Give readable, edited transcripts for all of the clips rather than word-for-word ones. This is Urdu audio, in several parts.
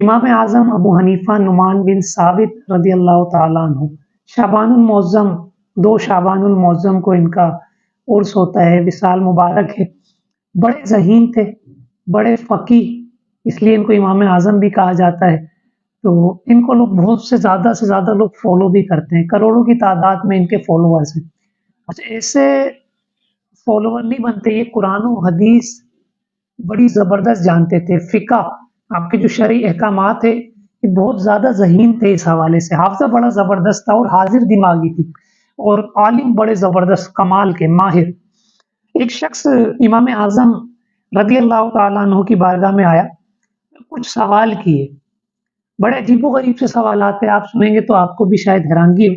امام اعظم ابو حنیفہ نعمان بن ثابت رضی اللہ تعالیٰ عنہ شعبان المعظم 2 شعبان المعظم کو ان کا عرس ہوتا ہے، وصال مبارک ہے۔ بڑے ذہین تھے، بڑے فقیہ، اس لیے ان کو امام اعظم بھی کہا جاتا ہے۔ تو ان کو لوگ بہت سے زیادہ لوگ فالو بھی کرتے ہیں، کروڑوں کی تعداد میں ان کے فالوورز ہیں۔ اچھا، ایسے فالوور نہیں بنتے، یہ قرآن و حدیث بڑی زبردست جانتے تھے، فقہ آپ کے جو شرعی احکامات ہیں یہ بہت زیادہ ذہین تھے، اس حوالے سے حافظہ بڑا زبردست تھا اور حاضر دماغی تھی، اور عالم بڑے زبردست کمال کے ماہر۔ ایک شخص امام اعظم رضی اللہ تعالیٰ عنہ کی بارگاہ میں آیا، کچھ سوال کیے، بڑے عجیب و غریب سے سوالات تھے، آپ سنیں گے تو آپ کو بھی شاید حیرانگی ہو۔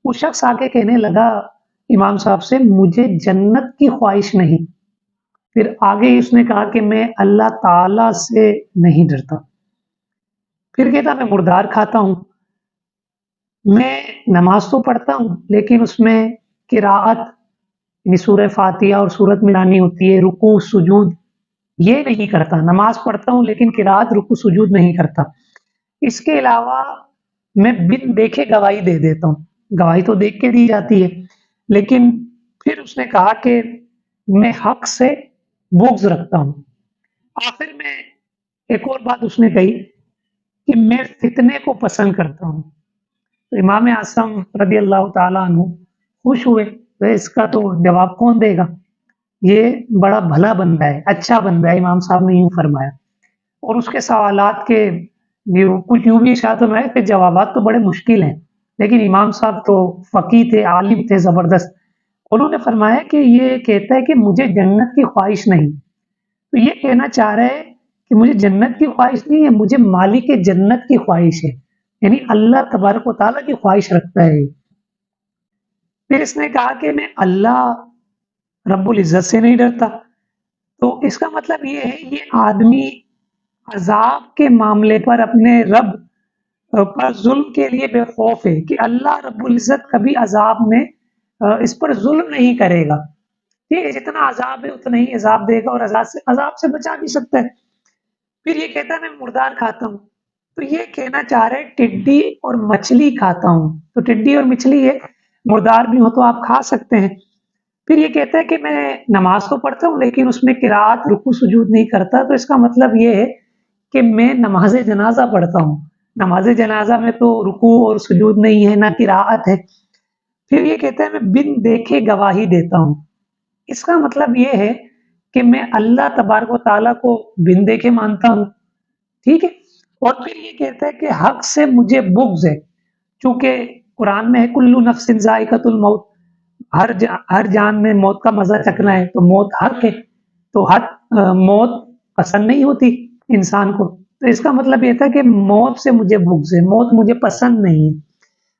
وہ شخص آگے کہنے لگا امام صاحب سے، مجھے جنت کی خواہش نہیں۔ پھر آگے اس نے کہا کہ میں اللہ تعالی سے نہیں ڈرتا۔ پھر کہتا میں مردار کھاتا ہوں، میں نماز تو پڑھتا ہوں لیکن اس میں قراءت یعنی سورہ فاتحہ اور سورت ملانی ہوتی ہے، رکوع سجود یہ نہیں کرتا، نماز پڑھتا ہوں لیکن قراءت رکوع سجود نہیں کرتا۔ اس کے علاوہ میں بن دیکھے گواہی دے دیتا ہوں، گواہی تو دیکھ کے دی جاتی ہے، لیکن پھر اس نے کہا کہ میں حق سے بغض رکھتا ہوں۔ آخر میں ایک اور بات اس نے کہی کہ میں فتنے کو پسند کرتا ہوں۔ تو امام اعظم رضی اللہ تعالیٰ عنہ خوش ہوئے، اس کا تو جواب کون دے گا، یہ بڑا بھلا بندہ ہے، اچھا بندہ ہے، امام صاحب نے یوں فرمایا۔ اور اس کے سوالات کے کچھ یوں بھی اشارت میں کہ جوابات تو بڑے مشکل ہیں، لیکن امام صاحب تو فقیہ تھے، عالم تھے زبردست۔ انہوں نے فرمایا کہ یہ کہتا ہے کہ مجھے جنت کی خواہش نہیں، تو یہ کہنا چاہ رہے ہیں کہ مجھے جنت کی خواہش نہیں ہے، مجھے مالک جنت کی خواہش ہے، یعنی اللہ تبارک و تعالیٰ کی خواہش رکھتا ہے۔ پھر اس نے کہا کہ میں اللہ رب العزت سے نہیں ڈرتا، تو اس کا مطلب یہ ہے یہ آدمی عذاب کے معاملے پر اپنے رب پر ظلم کے لیے بے خوف ہے کہ اللہ رب العزت کبھی عذاب میں اس پر ظلم نہیں کرے گا، ٹھیک ہے، جتنا عذاب ہے اتنا ہی عذاب دے گا اور عذاب سے بچا بھی سکتا ہے۔ پھر یہ کہتا ہے میں مردار کھاتا ہوں، تو یہ کہنا چاہ رہے ٹڈی اور مچھلی کھاتا ہوں، تو ٹڈی اور مچھلی ہے، مردار بھی ہو تو آپ کھا سکتے ہیں۔ پھر یہ کہتا ہے کہ میں نماز تو پڑھتا ہوں لیکن اس میں قراءت رکوع سجود نہیں کرتا، تو اس کا مطلب یہ ہے کہ میں نماز جنازہ پڑھتا ہوں، نماز جنازہ میں تو رکوع اور سجود نہیں ہے، نہ قراءت ہے۔ پھر یہ کہتا ہے میں بن دیکھے گواہی دیتا ہوں، اس کا مطلب یہ ہے کہ میں اللہ تبارک و تعالیٰ کو بن دیکھے مانتا ہوں، ٹھیک ہے۔ اور پھر یہ کہتا ہے کہ حق سے مجھے بغض ہے، چونکہ قرآن میں ہے کل نفس ذائقۃ الموت، ہر جان نے موت کا مزہ چکھنا ہے، تو موت حق ہے، تو موت پسند نہیں ہوتی انسان کو، تو اس کا مطلب یہ تھا کہ موت سے مجھے بغض ہے، موت مجھے پسند نہیں ہے۔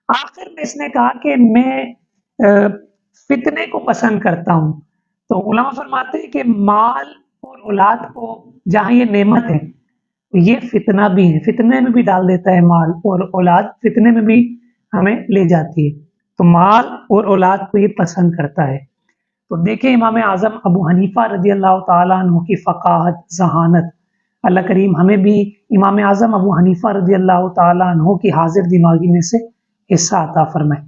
آخر میں اس نے کہا کہ میں فتنے کو پسند کرتا ہوں۔ تو علماء فرماتے ہیں کہ مال اور اولاد کو جہاں یہ نعمت ہے، یہ فتنہ بھی ہے، فتنے میں بھی ڈال دیتا ہے، مال اور اولاد فتنے میں بھی ہمیں لے جاتی ہے، تو مال اور اولاد کو یہ پسند کرتا ہے۔ تو دیکھیں امام اعظم ابو حنیفہ رضی اللہ تعالیٰ عنہ کی فقاہت، ذہانت، اللہ کریم ہمیں بھی امام اعظم ابو حنیفہ رضی اللہ تعالیٰ عنہ کی حاضر دماغی میں سے حصہ عطا فرمائے۔